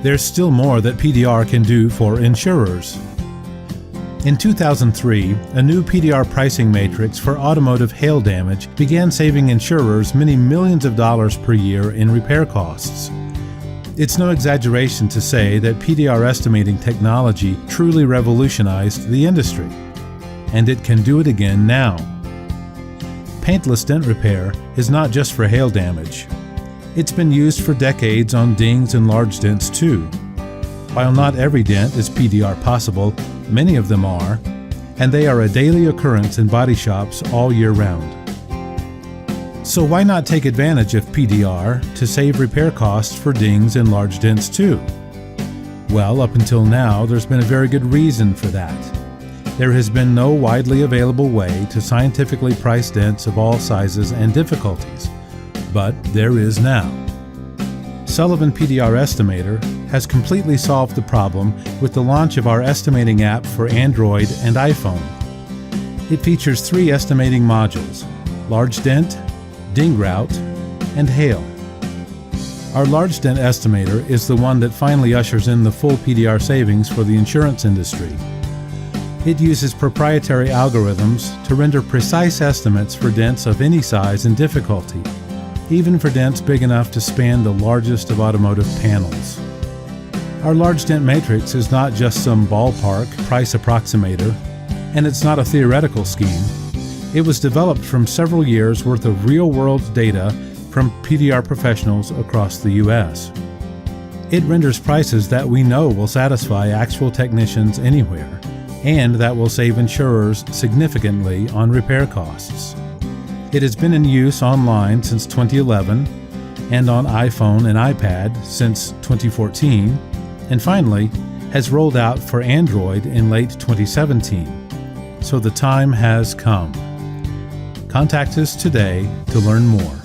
there's still more that PDR can do for insurers. In 2003, a new PDR pricing matrix for automotive hail damage began saving insurers many millions of dollars per year in repair costs. It's no exaggeration to say that PDR estimating technology truly revolutionized the industry, and it can do it again now. Paintless Dent Repair is not just for hail damage. It's been used for decades on dings and large dents too. While not every dent is PDR-possible, many of them are, and they are a daily occurrence in body shops all year round. So why not take advantage of PDR to save repair costs for dings and large dents too? Well, up until now, there's been a very good reason for that. There has been no widely available way to scientifically price dents of all sizes and difficulties, but there is now. Sullivan PDR Estimator has completely solved the problem with the launch of our estimating app for Android and iPhone. It features 3 estimating modules: large dent, ding route, and hail. Our large dent estimator is the one that finally ushers in the full PDR savings for the insurance industry. It uses proprietary algorithms to render precise estimates for dents of any size and difficulty, even for dents big enough to span the largest of automotive panels. Our large dent matrix is not just some ballpark price approximator, and it's not a theoretical scheme. It was developed from several years' worth of real-world data from PDR professionals across the U.S. It renders prices that we know will satisfy actual technicians anywhere, and that will save insurers significantly on repair costs. It has been in use online since 2011 and on iPhone and iPad since 2014, and finally has rolled out for Android in late 2017. So the time has come. Contact us today to learn more.